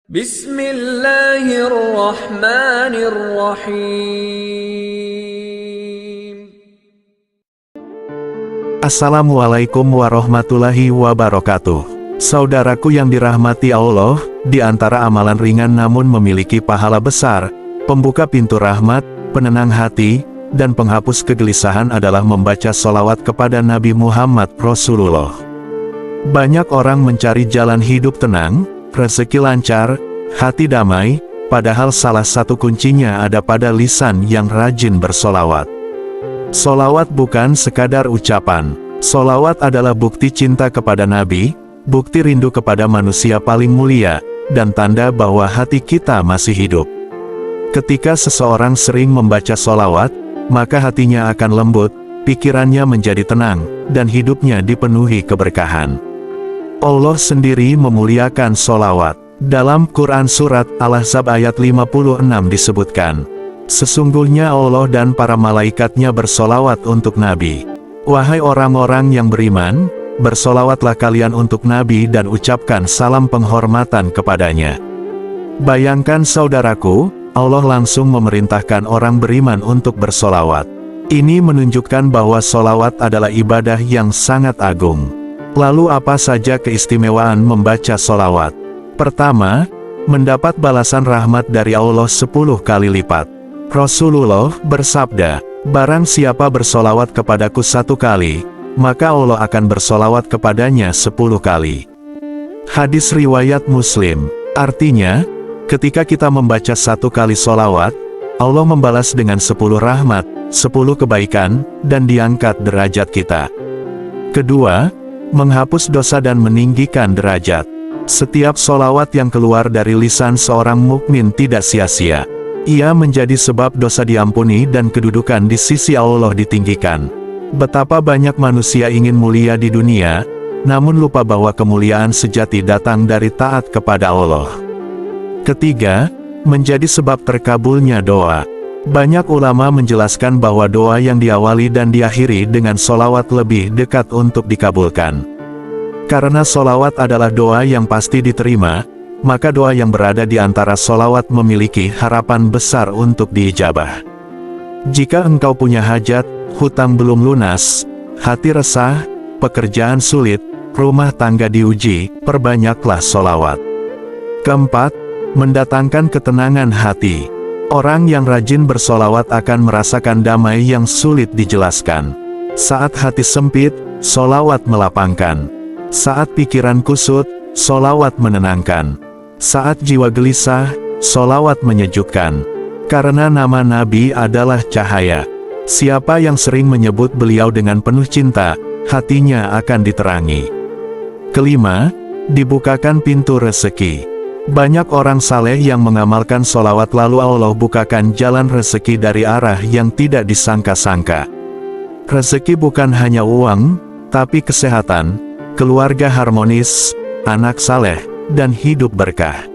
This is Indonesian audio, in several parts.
Bismillahirrahmanirrahim. Assalamualaikum warahmatullahi wabarakatuh. Saudaraku yang dirahmati Allah, di antara amalan ringan namun memiliki pahala besar, pembuka pintu rahmat, penenang hati, dan penghapus kegelisahan adalah membaca sholawat kepada Nabi Muhammad Rasulullah. Banyak orang mencari jalan hidup tenang, rezeki lancar, hati damai, padahal salah satu kuncinya ada pada lisan yang rajin bersolawat. Solawat bukan sekadar ucapan. Solawat adalah bukti cinta kepada Nabi, bukti rindu kepada manusia paling mulia, dan tanda bahwa hati kita masih hidup. Ketika seseorang sering membaca solawat, maka hatinya akan lembut, pikirannya menjadi tenang, dan hidupnya dipenuhi keberkahan. Allah sendiri memuliakan solawat. Dalam Quran Surat Al-Ahzab ayat 56 disebutkan, "Sesungguhnya Allah dan para malaikatnya bersolawat untuk Nabi. Wahai orang-orang yang beriman, bersolawatlah kalian untuk Nabi dan ucapkan salam penghormatan kepadanya." Bayangkan saudaraku, Allah langsung memerintahkan orang beriman untuk bersolawat. Ini menunjukkan bahwa solawat adalah ibadah yang sangat agung. Lalu apa saja keistimewaan membaca solawat? Pertama, mendapat balasan rahmat dari Allah 10 kali lipat. Rasulullah bersabda, "Barang siapa bersolawat kepadaku 1 kali, maka Allah akan bersolawat kepadanya 10 kali." Hadis riwayat Muslim. Artinya, ketika kita membaca 1 kali solawat, Allah membalas dengan 10 rahmat, 10 kebaikan, dan diangkat derajat kita. Kedua, menghapus dosa dan meninggikan derajat. Setiap solawat yang keluar dari lisan seorang mukmin tidak sia-sia. Ia menjadi sebab dosa diampuni dan kedudukan di sisi Allah ditinggikan. Betapa banyak manusia ingin mulia di dunia, namun lupa bahwa kemuliaan sejati datang dari taat kepada Allah. Ketiga, menjadi sebab terkabulnya doa. Banyak ulama menjelaskan bahwa doa yang diawali dan diakhiri dengan solawat lebih dekat untuk dikabulkan. Karena solawat adalah doa yang pasti diterima, maka doa yang berada di antara solawat memiliki harapan besar untuk diijabah. Jika engkau punya hajat, hutang belum lunas, hati resah, pekerjaan sulit, rumah tangga diuji, perbanyaklah solawat. Keempat, mendatangkan ketenangan hati. Orang yang rajin bersolawat akan merasakan damai yang sulit dijelaskan. Saat hati sempit, solawat melapangkan. Saat pikiran kusut, solawat menenangkan. Saat jiwa gelisah, solawat menyejukkan. Karena nama Nabi adalah cahaya. Siapa yang sering menyebut beliau dengan penuh cinta, hatinya akan diterangi. Kelima, dibukakan pintu rezeki. Banyak orang saleh yang mengamalkan solawat lalu Allah bukakan jalan rezeki dari arah yang tidak disangka-sangka. Rezeki bukan hanya uang, tapi kesehatan, keluarga harmonis, anak saleh, dan hidup berkah.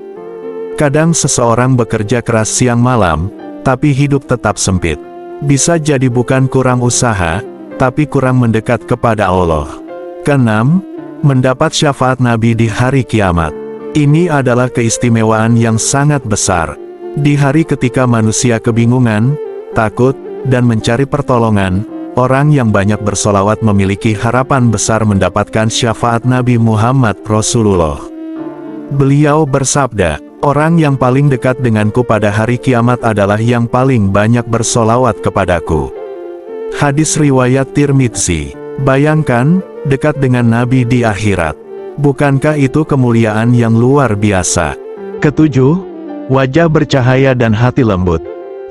Kadang seseorang bekerja keras siang malam, tapi hidup tetap sempit. Bisa jadi bukan kurang usaha, tapi kurang mendekat kepada Allah. Keenam, mendapat syafaat Nabi di hari kiamat. Ini adalah keistimewaan yang sangat besar. Di hari ketika manusia kebingungan, takut, dan mencari pertolongan, orang yang banyak bersolawat memiliki harapan besar mendapatkan syafaat Nabi Muhammad Rasulullah. Beliau bersabda, "Orang yang paling dekat denganku pada hari kiamat adalah yang paling banyak bersolawat kepadaku." Hadis riwayat Tirmidzi. Bayangkan, dekat dengan Nabi di akhirat. Bukankah itu kemuliaan yang luar biasa? Ketujuh, wajah bercahaya dan hati lembut.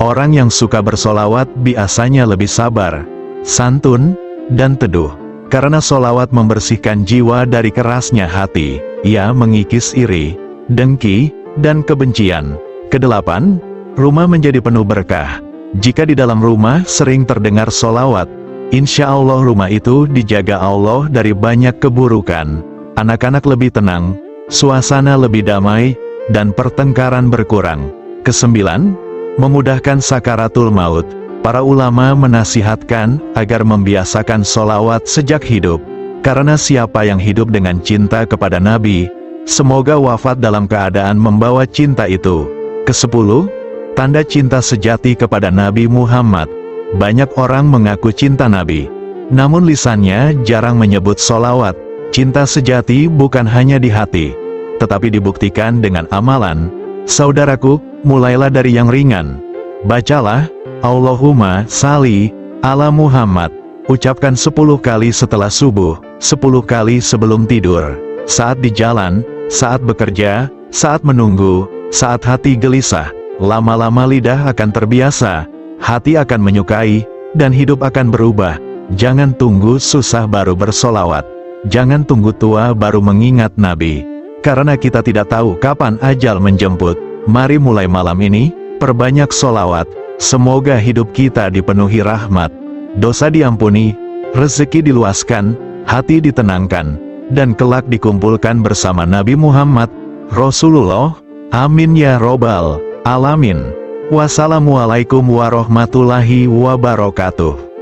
Orang yang suka bersolawat biasanya lebih sabar, santun, dan teduh. Karena solawat membersihkan jiwa dari kerasnya hati, ia mengikis iri, dengki, dan kebencian. Kedelapan, rumah menjadi penuh berkah. Jika di dalam rumah sering terdengar solawat, insya Allah rumah itu dijaga Allah dari banyak keburukan. Anak-anak lebih tenang, suasana lebih damai, dan pertengkaran berkurang. Kesembilan, memudahkan sakaratul maut. Para ulama menasihatkan agar membiasakan solawat sejak hidup. Karena siapa yang hidup dengan cinta kepada Nabi, Semoga wafat dalam keadaan membawa cinta itu. Ke-10, tanda cinta sejati kepada Nabi Muhammad. Banyak orang mengaku cinta Nabi, namun lisannya jarang menyebut sholawat. Cinta sejati bukan hanya di hati, tetapi dibuktikan dengan amalan. Saudaraku, mulailah dari yang ringan. Bacalah, Allahumma shalli ala Muhammad. Ucapkan 10 kali setelah subuh, 10 kali sebelum tidur, saat di jalan, saat bekerja, saat menunggu, saat hati gelisah. Lama-lama lidah akan terbiasa, hati akan menyukai, dan hidup akan berubah. Jangan tunggu susah baru bersolawat. Jangan tunggu tua baru mengingat Nabi. Karena kita tidak tahu kapan ajal menjemput. Mari mulai malam ini, perbanyak solawat. Semoga hidup kita dipenuhi rahmat, dosa diampuni, rezeki diluaskan, hati ditenangkan, dan kelak dikumpulkan bersama Nabi Muhammad, Rasulullah. Amin ya robbal alamin. Wassalamualaikum warahmatullahi wabarakatuh.